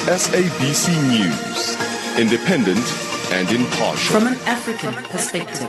SABC News, independent and impartial. From an African perspective.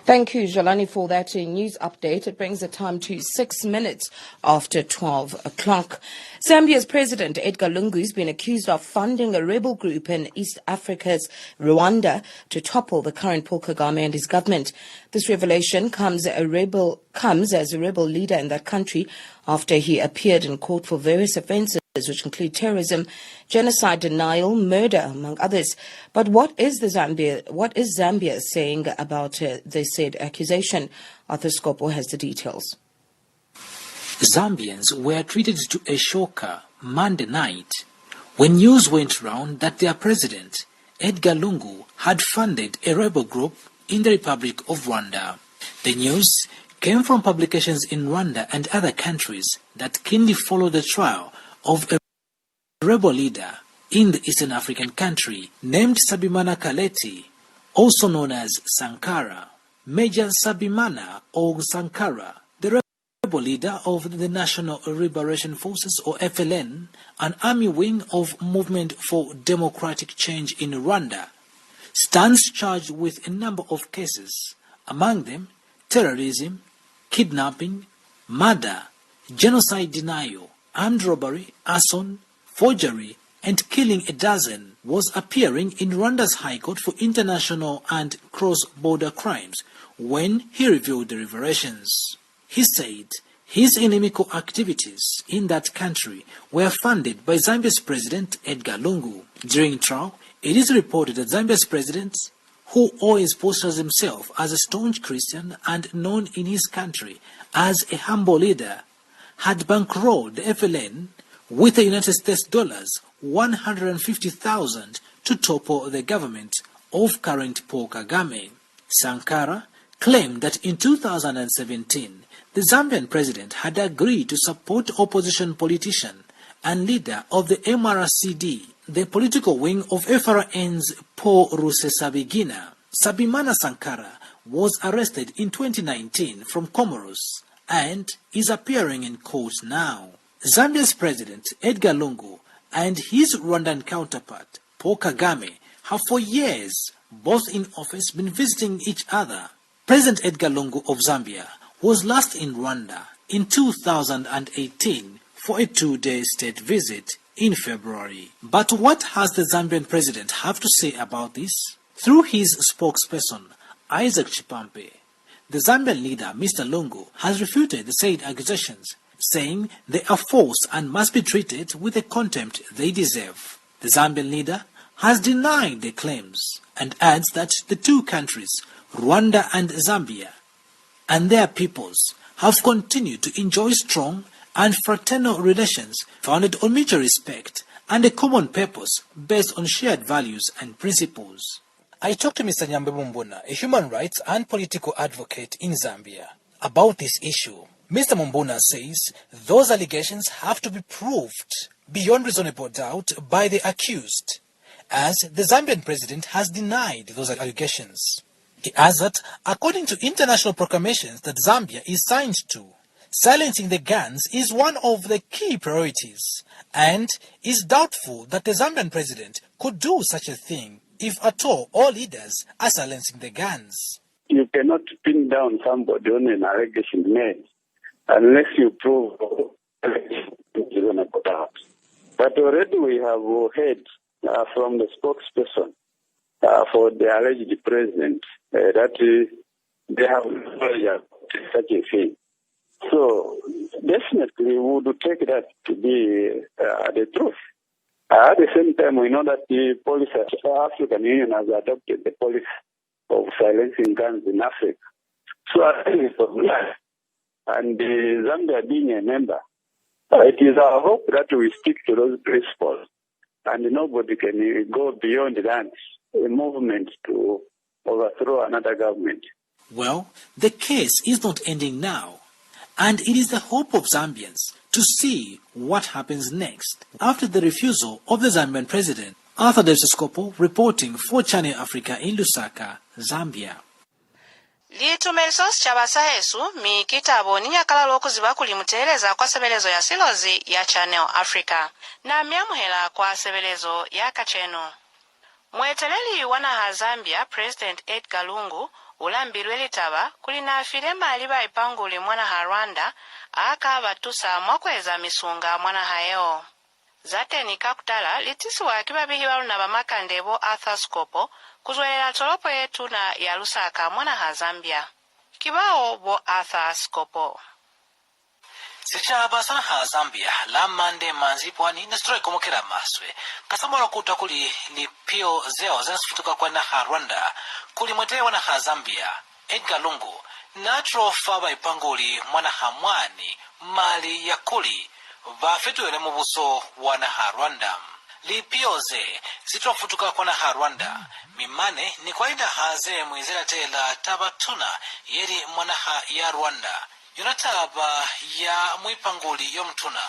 Thank you, Jolani, for that news update. It brings the time to 6 minutes after 12 o'clock. Zambia's President Edgar Lungu has been accused of funding a rebel group in East Africa's Rwanda to topple the current Paul Kagame and his government. This revelation comes as a rebel leader in that country after he appeared in court for various offences, which include terrorism, genocide denial, murder, among others. But what is Zambia saying about the said accusation? Arthur Scopo has the details. Zambians were treated to a shocker Monday night when news went round that their president, Edgar Lungu, had funded a rebel group in the Republic of Rwanda. The news came from publications in Rwanda and other countries that keenly followed the trial of a rebel leader in the Eastern African country named Sabimana Kaleti, also known as Sankara. Major Sabimana or Sankara, the rebel leader of the National Liberation Forces or FLN, an army wing of Movement for Democratic Change in Rwanda, stands charged with a number of cases, among them terrorism, kidnapping, murder, genocide denial, armed robbery, arson, forgery, and killing a dozen, was appearing in Rwanda's High Court for International and Cross-Border Crimes when he revealed the revelations. He said his inimical activities in that country were funded by Zambia's President Edgar Lungu. During trial, it is reported that Zambia's president, who always postures himself as a staunch Christian and known in his country as a humble leader, had bankrolled the FLN with the United States dollars 150,000 to topple the government of current Paul Kagame. Sankara claimed that in 2017, the Zambian president had agreed to support opposition politician and leader of the MRCD, the political wing of FRN's Paul Rusesabagina. Sabimana Sankara was arrested in 2019 from Comoros and is appearing in court now. Zambia's President Edgar Lungu and his Rwandan counterpart Paul Kagame have for years, both in office, been visiting each other. President Edgar Lungu of Zambia was last in Rwanda in 2018 for a 2-day state visit in February. But what has the Zambian president have to say about this? Through his spokesperson, Isaac Chipampe, the Zambian leader, Mr. Lungu, has refuted the said accusations, saying they are false and must be treated with the contempt they deserve. The Zambian leader has denied the claims and adds that the two countries, Rwanda and Zambia, and their peoples have continued to enjoy strong and fraternal relations founded on mutual respect and a common purpose based on shared values and principles. I talked to Mr. Nyambebu Mbuna, a human rights and political advocate in Zambia, about this issue. Mr. Mbuna says those allegations have to be proved beyond reasonable doubt by the accused, as the Zambian president has denied those allegations. He adds that, according to international proclamations that Zambia is signed to, silencing the guns is one of the key priorities, and is doubtful that the Zambian president could do such a thing if at all leaders are silencing the guns. You cannot pin down somebody on an allegation made unless you prove reasonable doubt. But already we have heard from the spokesperson for the alleged president that they have knowledge such a thing. So definitely we would take that to be the truth. At the same time, we know that the policy, African Union has adopted the policy of silencing guns in Africa. So I think it's of life. And Zambia being a member, it is our hope that we stick to those principles and nobody can go beyond that, a movement to overthrow another government. Well, the case is not ending now, and it is the hope of Zambians to see what happens next after the refusal of the Zambian president. Arthur Scopo reporting for Channel Africa in Lusaka, Zambia. litumelisosi cha basahesu mikitabo ninyakala lokuziba kulimutereza kwa sebelezo ya silozi ya Channel Africa na miamuhela kwa sebelezo ya kacheno. Mweteleli wana Zambia President Edgar Lungu ulambirwe litaba kulina filema aliba ipanguli mwana Rwanda aka batusa mwakweza misunga mwana hayo. Zate ni kakutala litisiwa kibabihiwa na bamakandebo Arthur kuzwelela tolopo yetu na ya Lusaka mwana Zambia. Kibao bo Arthur Skopo. Sichaba sana Zambia la mande manzipwani na strike kumukira maswe kasamora kuta kuli lipio zeo zinasufutuka kwa na Rwanda kuli mwetewa na Zambia Edgar Lungu natural faba ipanguli mwana hamwani mali ya kuli vafetuwele mubuso wana Rwanda lipio ze zitofutuka kwa na Rwanda mimane ni kwa ina haze mwizela tela tabatuna yeri mwana ya Rwanda yonataba ya mwipanguli yomtuna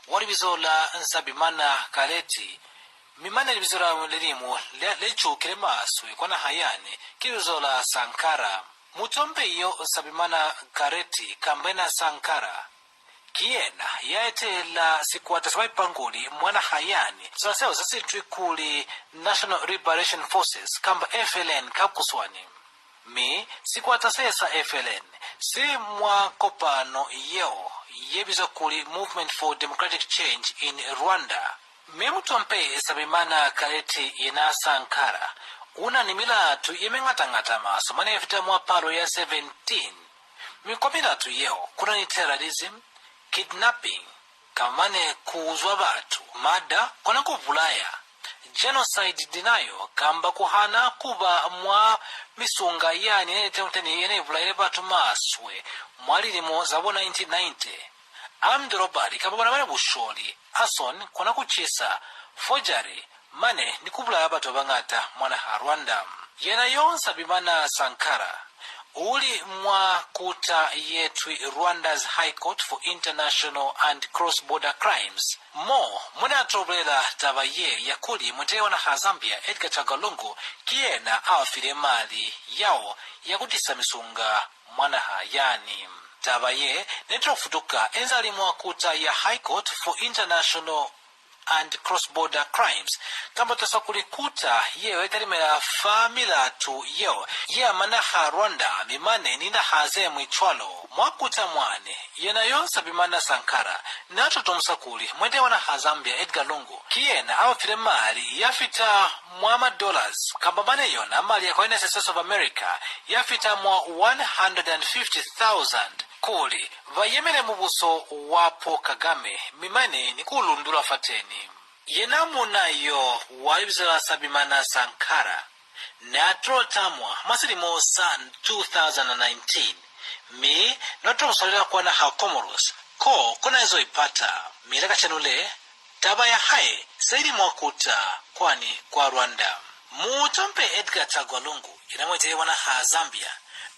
walibizola nsabimana kaleti mimane libizola lelimu lechukile maswe kwa na hayani kibizola Sankara mutombe iyo nsabimana kaleti kambena Sankara kiena yaetela sikwata sabaipanguli mwana hayani zaseo zasitwi kuli National Liberation Forces kamba FLN kapkuswani mi sikwata sesa FLN si mwa kopano yeo yebizo kuli Movement for Democratic Change in Rwanda memutompe sabimana kaleti ina Sankara una nimilatu yemengatangata maso manefita mwa paro ya 17 mikomilatu yeo kuna ni terrorism kidnapping kamane kuuzwa batu mada kona kuvulaya genocide denial kamba kuhana kuba mwa misunga yani yene vulaile batu maswe mwalilimo zabo 1990 armed robbery kamba bana busholi ason kona kuchisa forgery mane nikuvulaya batu bangata mwana Rwanda yena yonsa bimana Sankara uli mwa kuta yetwi Rwanda's High Court for International and Cross-Border Crimes mo muna troblela tabaye yakuli mtewa na Zambia Edgar Lungu kiena awafile mali yao yakutisa misunga mwana yani tabaye netrofutuka enzali mwa kuta ya High Court for International and Cross-Border Crimes kamba tasakulikuta yewe etalimela famila tu yeo ya manaha Rwanda mimane nina haze mwichwalo mwakuta mwane yena yonsa bimana Sankara nato tumsakuli mwende wana Zambia Edgar Lungu kiena awafile mali yafita mwa dollars kamba mane yona mali ya kwa NSS of America yafita mwa 150,000 kuli vayemele mubuso wapo Kagame mimane ni kulundula fateni yenamu nayo waibzela sabimana Sankara natro tamwa masilimo san 2019 mi notro msalila kwa na Comoros ko kuna hizo ipata milaka chanule taba ya hae saidi mwakuta kwani kwa Rwanda mutompe Edgar Lungu inamwete wana Zambia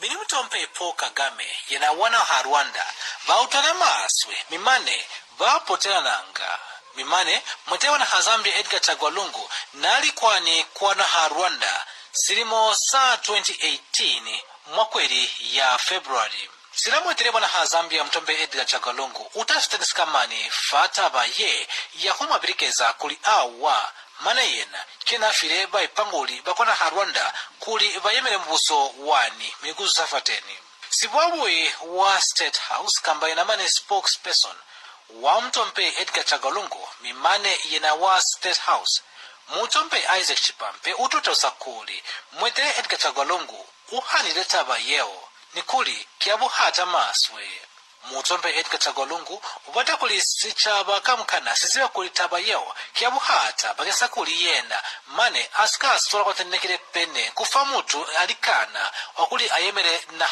bini mutompe po Kagame yena wana Rwanda bautana maswe mimane vapotela nanga mimane mtewa na Zambia Edgar Lungu nali kwani kwa na Rwanda silimo saa 2018 mwakweli ya February silamu etereba na Zambia mtombe Edgar Lungu utastanikamani fata baye ya huma birikeza kuli awa mana yena kena fileba ipanguli bakona Rwanda kuli bayemele mbuso wani miguzu safateni sibwabwe wa State House kamba yena mane spokesperson wa mtompe Edgar Lungu mimane yena wa State House mutompe Isaac Chipampe ututa usakuli mwete Edgar Lungu uhani leta bayeo nikuli kiabu hata maswe mutompe Edgar Lungu ubata kuli sichaba kamkana sisiwa kuli tabayeo kiabu hata bagesa kuli yena mane aska stola kwa tenekile pene kufamutu alikana wakuli ayemele na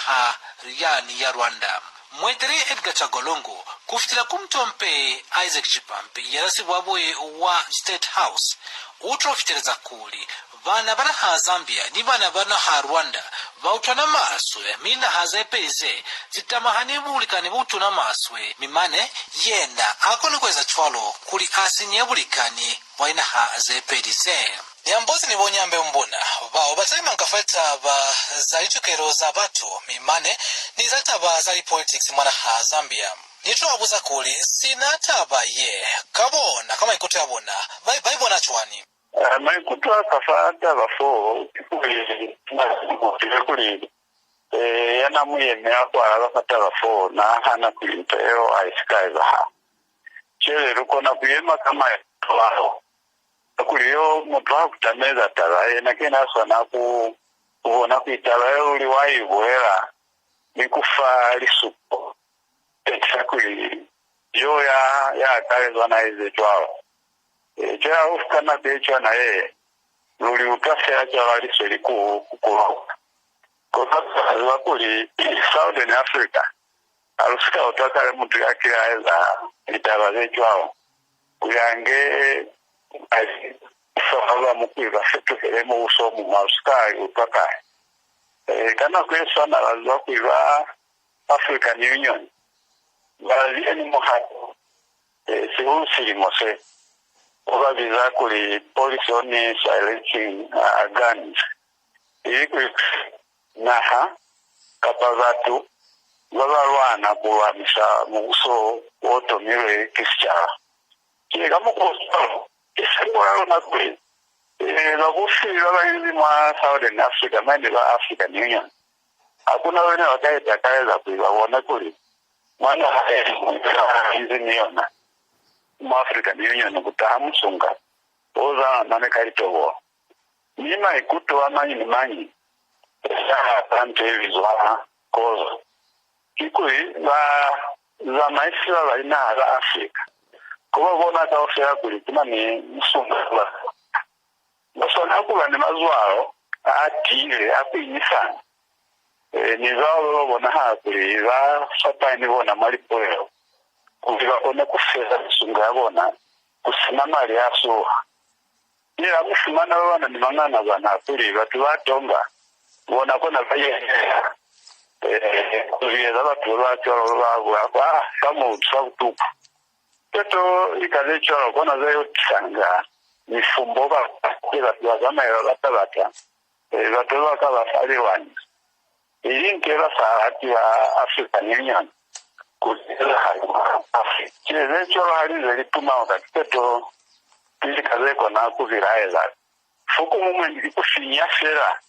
yani ya Rwanda mwetere Edgar Lungu kufitila kumtompe Isaac Chipampe yarasi wabwe wa State House utrofiteleza kuli vana bana Zambia ni vana bana Rwanda vautana maswe mina hazepeze zitamahani bulikani butuna maswe mimane yenda akoni kweza chwalo kuli asinye bulikani waina hazepeze Nyambozi ni bonyambe mbuna bao batema nkafeta ba zalichukero za batu mimane ni zata ba zali politics mwana ha Zambia nitro abuza kuli sinata ba ye kabona kama ikutu yabona baibona chwani maikutu akafata bafo kuli yana muyemea kwa abafata bafo na hana kulimpeo aisikaiza ha chere rukona kuyema kama wao kuliyo mtu hakutameza talaye nakena aswana kuona kuitalaye uli waibuera nikufa lisupo etakuli yo ya kalezwa na ize chwao chaya ufukana pechwa na luli utase acha waliso liku kukuroka kwa wakuli Southern Africa alusika utaka mtu ya kila eza italaze chwao kuyange sababu mkwiba fetu kelemo usomu mauskari utaka kana kwesa na lazwa kuiba African Union baadhi ni muhato sihusi mose kwa biza kuli police oni silencing guns ili naha kapazatu wabarwana kuwamisha muso woto miwe kisichara kile kama kuostalo isikuwa na kweli na busi wabahizi mwa Southern Africa mani wa African Union hakuna wene wakaita kaeza kuiwawona kuli mwana hizi niona mwa African Union kutahamusunga oza nane karitogo nima ikutu wa manyi ya tante vizwa koza kikui za maisi wa waina za Afrika kuwa bona kaofea kulikuna ni msunga basona kuba ni mazwaro atile akuinyisana ni zao bona hakuli ba sapa ni bona malipoyo kuviba ona kufeza msunga bona kusina mali aso ila mfumana wana ni mangana bana kuli batu batonga bona kona baye kuvieza batu bacho kwa kama utsabutu Teto ikazecho kona zayo tsanga mifumboka kwa zama ya batabata batoba kaba faliwani ilinkera saati ya African Union kuzela Afrika chezecho hali zilituma wakati teto ilikaze kona kuviraeza fuku mume ndikufinya fera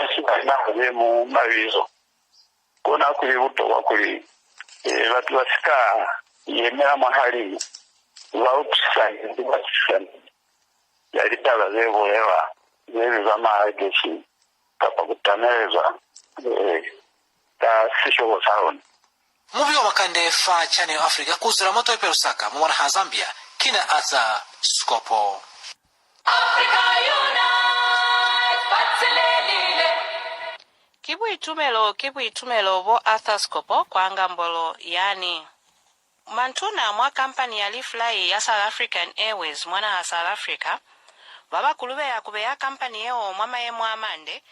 sisi na hazemu mawizo kona kulibuto kwa kuli watu wasika yemera mahali wautsani yalitala zevolewa zama hageshi kapa kutameleza ta sisho saoni mubi wa makande fa Channel Africa kuzira moto ipe Lusaka mwana ha Zambia kina ata skopo Africa Unite Batsilelile Kibu itumelo bo athaskopo kwa ngambolo yani Mantuna mwa kampani ya Lifly ya South African Airways mwana ha South Africa baba kulube ya kampani yeo mama ye mwa amande